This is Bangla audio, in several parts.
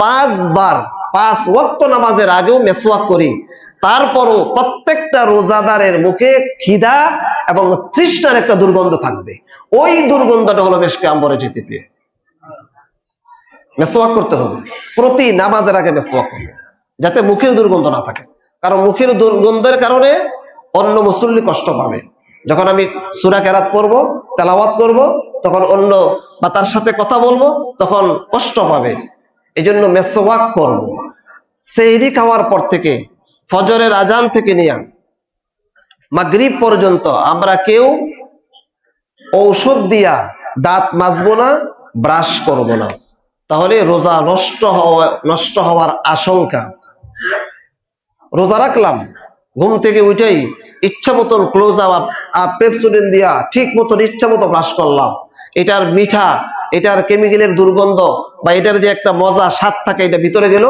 5 বার 5 ওয়াক্ত নামাজের আগেও মেসওয়াক করি, তারপরও প্রত্যেকটা রোজাদারের মুখে খিদা এবং তৃষ্ণার একটা দুর্গন্ধ থাকবে। ওই দুর্গন্ধটা হলো মেশকে আম্বরে যেতে প্রিয়। মেসওয়াক করতে হবে, প্রতি নামাজের আগে মেসওয়াক হবে, যাতে মুখের দুর্গন্ধ না থাকে। কারণ মুখের দুর্গন্ধের কারণে অন্য মুসল্লি কষ্ট পাবে। যখন আমি সূরা কেরাত পড়বো, তেলাওয়াত করব, তখন অন্য বা তার সাথে কথা বলবো, তখন কষ্ট পাবে। এই জন্য মেসওয়াক করব। সেহরি খাওয়ার পর থেকে ফজরের আজান থেকে নিয়ে মাগরিব পর্যন্ত আমরা কেউ ঔষধ দিয়া দাঁত মাজবো না, ব্রাশ করব না, তাহলে রোজা নষ্ট হওয়ার আশঙ্কা আছে। রোজা রাখলাম, ঘুম থেকে উঠেই ইচ্ছা মতন ক্লোজ আপ পেপসোডিন দিয়া ঠিক মতন ইচ্ছা মতো ব্রাশ করলাম, এটার মিঠা, এটার কেমিক্যালের দুর্গন্ধ বা এটার যে একটা মজা স্বাদ থাকে এটা ভিতরে গেল,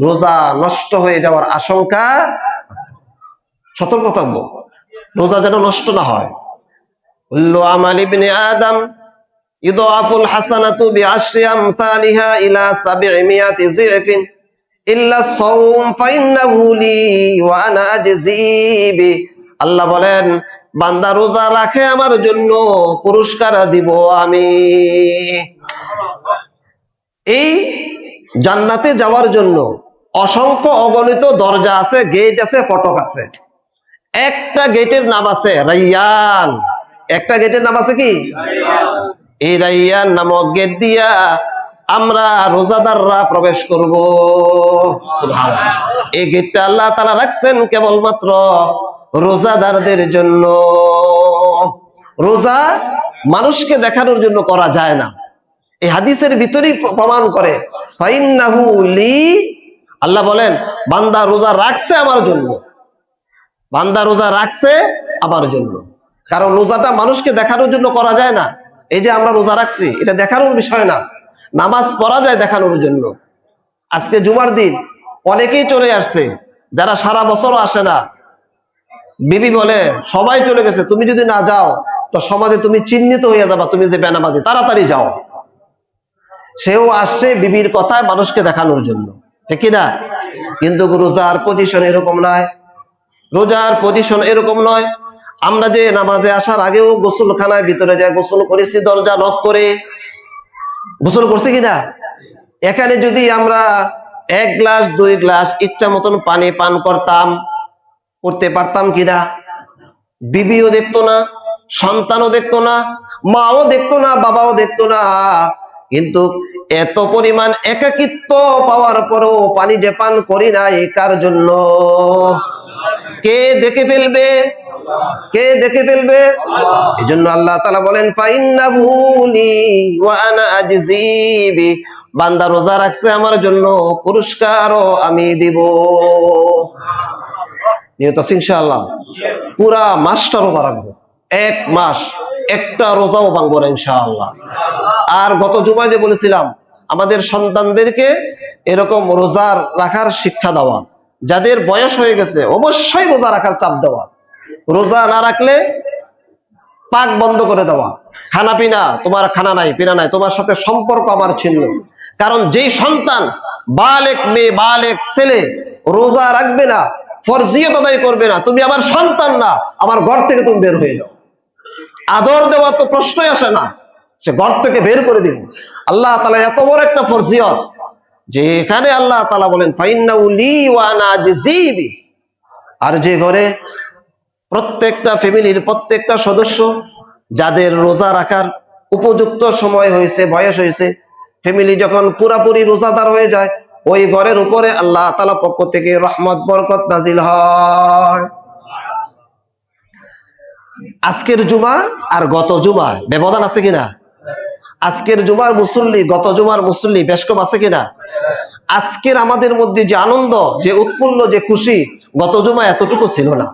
রোজা নষ্ট হয়ে যাওয়ার আশঙ্কা আছে। সতর্ক থাকবো রোজা যেন নষ্ট না হয়। কুল্লু আমালি ইবনে আদম ইউদাফুল হাসানাতু বিআশরি আমসালিহা ইলা 700 যিফিন ইল্লা সাওম ফাইন্নাহু লি ওয়া আনা আজজি বি। আল্লাহ বলেন, বান্দা রোজা রাখে আমার জন্য, পুরস্কার দিব আমি। এই জান্নাতে যাওয়ার জন্য অসংখ্য অগণিত দরজা আছে, গেট আছে, ফটক আছে। একটা গেটের নাম আছে রাইয়ান। একটা গেটের নাম আছে কি? এই রাইয়ান নামক গেট দিয়া আমরা রোজাদাররা প্রবেশ করব। সুবহানাল্লাহ। এই গেটটা আল্লাহ তাআলা রাখছেন কেবলমাত্র রোজাদারদের জন্য। রোজা মানুষকে দেখানোর জন্য করা যায় না। এই হাদিসের ভিতরেই প্রমাণ করে, ফাইন্নাহু লি, আল্লাহ বলেন বান্দা রোজা রাখছে আমার জন্য, বান্দা রোজা রাখছে আমার জন্য। কারণ রোজাটা মানুষকে দেখানোর জন্য করা যায় না। এই যে আমরা রোজা রাখছি, এটা দেখানোর বিষয় না। নামাজ পড়া যায় দেখানোর জন্য। আজকে জুমার দিন অনেকেই চলে আসছে, যারা সারা বছরও আসে না। বিবি বলে সবাই চলে গেছে, তুমি যদি না যাও তো সমাজে তুমি চিহ্নিত হয়ে যাবা, তুমি যে বেনামাজি, তাড়াতাড়ি যাও। সেও আসছে বিবির কথায় মানুষকে দেখানোর জন্য, ঠিক না? কিন্তু রোজার পজিশন এরকম নয়। রোজার পজিশন এরকম নয়। আমরা যে নামাজে আসার আগেও গোসলখানায় ভিতরে যাই, গোসল করেছি, দরজা নক করে গোসল করছি কিনা? এখানে যদি আমরা 1 গ্লাস 2 গ্লাস ইচ্ছা মতন পানি পান করতে পারতাম কিনা? বিবিও দেখতো না, সন্তানও দেখতো না, মাও দেখতো না, বাবাও দেখতো না। কিন্তু এত পরিমাণ একাকিত্ব পাওয়ার পরও পানি যে পান করি না, কার জন্য? কে দেখে ফেলবে? কে দেখে ফেলবে? এই জন্য আল্লাহ তাআলা বলেন, ফাইন্নাহু লি ওয়া আনা আজজি বি। বান্দা রোজা রাখছে আমার জন্য, পুরস্কারও আমি দিব। নিয়ত আছে ইনশাআল্লাহ। পুরা মাসটা রোজা রাখবো, 1 মাস একটা রোজাও ভাঙবো না ইনশাআল্লাহ। আর গত জুমায় যে বলেছিলাম, আমাদের সন্তানদেরকে এরকম রোজা রাখার শিক্ষা দেওয়া। যাদের বয়স হয়ে গেছে অবশ্যই রোজা রাখার চাপ দেওয়া। রোজা না রাখলে পাক বন্ধ করে দেওয়া। খানা পিনা, তোমার খানা নাই, পিনা নাই, তোমার সাথে সম্পর্ক আমার ছিন্ন। কারণ যেই সন্তান বালেক মেয়ে, বালেক ছেলে রোজা রাখবে না, ফরজিয়ত আদায় করবে না, তুমি আমার সন্তান না, আমার ঘর থেকে তুমি বের হয়ে যাও। আদর দেওয়া তো প্রশ্নই আসে না, সে ঘর থেকে বের করে দিব। আল্লাহ তাআলা এত বড় একটা ফরজিয়ত, যে এখানে আল্লাহ তাআলা বলেন, ফাইন্নাহু লি ওয়া আনা আজজি বি। আর যে ঘরে প্রত্যেকটা ফ্যামিলির প্রত্যেকটা সদস্য যাদের রোজা রাখার উপযুক্ত সময় হয়েছে, বয়স হয়েছে, ফ্যামিলি যখন পুরাপুরি রোজাদার হয়ে যায়, ওই ঘরের উপরে আল্লাহ তাআলা পক্ষ থেকে রহমত বরকত নাজিল হয়। আজকের জুমা আর গত জুমা ব্যবধান আছে কিনা? আজকের জুমার মুসল্লি গত জুমার মুসল্লি বেশ কম আছে কিনা? আজকের আমাদের মধ্যে যে আনন্দ, যে উৎফুল্ল, যে খুশি, গত জুমা এতটুকু ছিল না।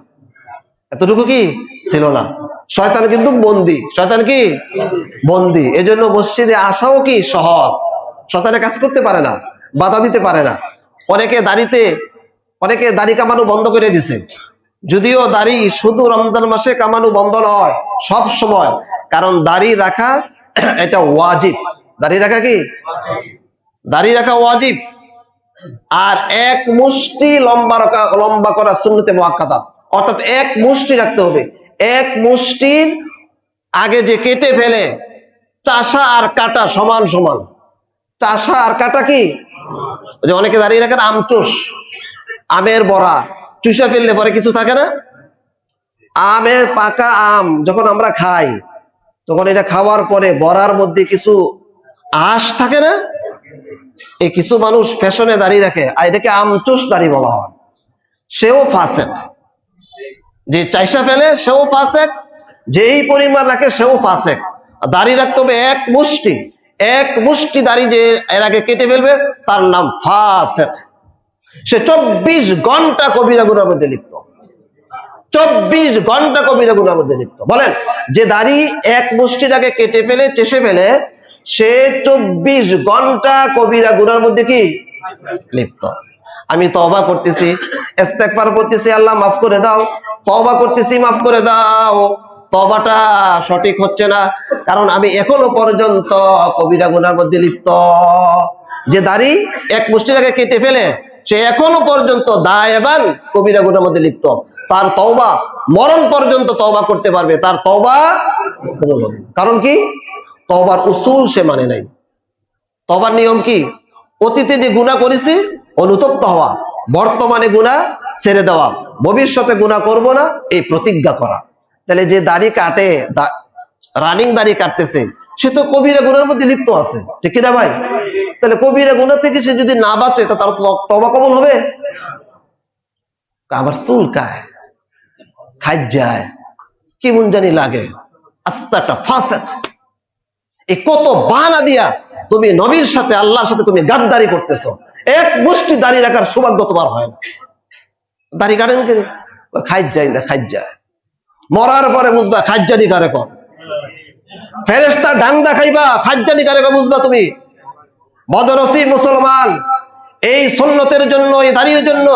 এতটুকু কি ছিল না? শয়তান কিন্তু বন্দী। শয়তান কি বন্দী। এজন্য মসজিদে আসাও কি সহজ। শয়তানে কাজ করতে পারে না, বাধা দিতে পারে না। অনেকে দাড়ি কামানো বন্ধ করে দিছে। যদিও দাড়ি শুধু রমজান মাসে কামানো বন্ধ নয়, সব সময়। কারণ দাড়ি রাখা এটা ওয়াজিব। দাড়ি রাখা কি? দাড়ি রাখা ওয়াজিব। আর এক মুষ্টি লম্বা করা সুন্নতে মুআক্কাদা, অর্থাৎ এক মুষ্টি রাখতে হবে। এক মুষ্টির আগে যে কেটে ফেলে, চাষা আর কাটা সমান সমান। চাষা আর কাটা কি? যে অনেকে দাঁড়িয়ে রাখেন আমচুষ, আমের বড়া চুষা ফেললে পরে কিছু থাকে না। আমের পাকা আম যখন আমরা খাই, তখন এটা খাওয়ার পরে বড়ার মধ্যে কিছু আঁশ থাকে না। এই কিছু মানুষ ফ্যাশনে দাঁড়িয়ে রাখে, আর এটাকে আমচুষ দাড়ি বলা হয়। সেও ফাসেক, যে চাইসা ফেলে সেও ফাসেক, যেই পরিমাণ রাখে সেও ফাসেক। দাড়ি রাখতে হবে এক মুষ্টি, এক মুষ্টি দাড়ি যে এর আগে কেটে ফেলবে তার নাম ফাসেক। সে 24 ঘন্টা কবিরা গুনার মধ্যে লিপ্ত। 24 ঘন্টা কবিরা গুনার মধ্যে লিপ্ত। বলেন, যে দাড়ি এক মুষ্টির আগে কেটে ফেলে চেষে ফেলে, সে 24 ঘন্টা কবিরা গুনার মধ্যে কি লিপ্ত। আমি তওবা করতেছি, ইস্তেগফার করতেছি, আল্লাহ মাফ করে দাও, তওবা করতেছি, মাফ করে দাও, তওবাটা সঠিক হচ্ছে না, কারণ আমি এখনো পর্যন্ত কবিরা গুনার মধ্যে লিপ্ত। যে দাড়ি এক মুষ্টির আগে কেটে ফেলে, সে এখনো পর্যন্ত দায়বান কবিরা গুনার মধ্যে লিপ্ত। তার তওবা মরণ পর্যন্ত তওবা করতে পারবে, তার তওবা কবুল হবে। কারণ কি? তওবার উসুল সে মানে নাই। তওবার নিয়ম কি? অতীতে যে গুনাহ করেছি অনুতপ্ত হওয়া, বর্তমানে গুনাহ ছেড়ে দেওয়া, ভবিষ্যতে গুনাহ করব না এই প্রতিজ্ঞা করা। তাহলে যে দাড়ি কাটে, রানিং দাড়ি কাটতেছে, সে তো কবিরা গুনার মধ্যে লিপ্ত আছে, ঠিক না ভাই? তাহলে কবিরা গুনাহ থেকে সে যদি না বাঁচে, তা তার তওবা কবুল হবে? আবার চুলকায়, খাজ্জায়, কেমন জানি লাগে, আস্তাটা ফাসেক। এই কত বাহানা দিয়া তুমি নবীর সাথে, আল্লাহর সাথে তুমি গাদ্দারি করতেছো। এক মুষ্টি দাড়ি রাখার সৌভাগ্য তোমার হয় না। দাড়ি কাটেন কি? খাজ্জাই না, খাজ্জায়। মরার পরে বুঝবা খাজ্জানি কারে কর। ফেরেশতা ডান্ডা খাইবা, খাজ্জানি কারে কর বুঝবা তুমি। বদনসিব মুসলমান, এই সুন্নতের জন্য, এই দাড়ির জন্য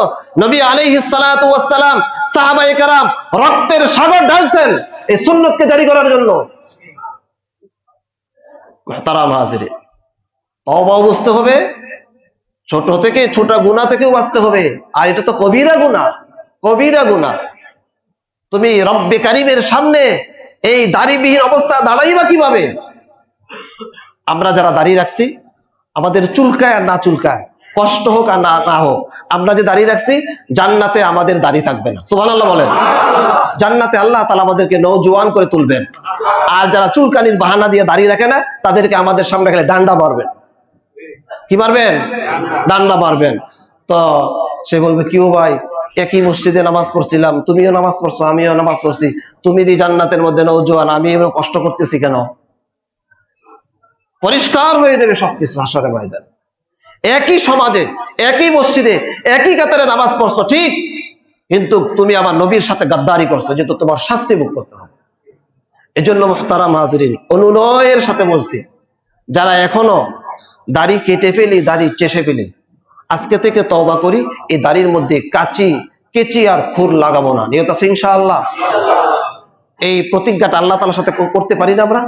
নবী আলাইহিস সালাতু ওয়াস সালাম, সাহাবায়ে কেরাম রক্তের সাগর ঢালছেন এই সুন্নতকে জারি করার জন্য। মুহতারাম হাজিরিন, তওবা বুঝতে হবে, ছোট থেকে ছোট গুনাহ থেকেও বাঁচতে হবে। আর এটা তো কবিরা গুনাহ, কবিরা গুনাহ। তুমি রব্বে কারীমের সামনে এই দাড়িবিহীন অবস্থা দাঁড়াইবা কিভাবে? আমরা যারা দাড়ি রাখছি, আমাদের চুলকায় আর না চুলকায়, কষ্ট হোক আর না হোক, আমরা যে দাড়ি রাখছি, জান্নাতে আমাদের দাড়ি থাকবে না। সুবহানাল্লাহ বলেন। জান্নাতে আল্লাহ তাআলা আমাদেরকে নওজোয়ান করে তুলবেন। আর যারা চুলকানির বাহানা দিয়ে দাড়ি রাখে না, তাদেরকে আমাদের সামনে গেলে ডান্ডা মারবেন। কি মারবেন? ডান্ডা মারবেন। তো সে বলবে, কিও ভাই, একই মসজিদে নামাজ পড়ছিলাম, তুমিও নামাজ পড়ছো, আমিও নামাজ পড়ছি, তুমি দি জান্নাতের মধ্যে নওজোয়ান, আমি এবার কষ্ট করতেছি কেন? পরিষ্কার হয়ে যাবে সবকিছু হাসরের ময়দানে। একই সমাজে, একই মসজিদে, একই কাতারে নামাজ পড়ছো ঠিক, কিন্তু তুমি আমার নবীর সাথে গাদ্দারি করছো, যেহেতু তোমার শাস্তি ভোগ করতে হবে। এজন্য মুহতারাম হাজিরিন, অনুনয়ের সাথে বলছি, যারা এখনো দাড়ি কেটে ফেলি, দাড়ি চেষে ফেলি, আজকে থেকে তওবা করি, এই দাড়ির মধ্যে কেচি আর খুর লাগাবো না। নিয়ত আছে ইনশাআল্লাহ। এই প্রতিজ্ঞাটা আল্লাহ তাআলার সাথে করতে পারি না আমরা?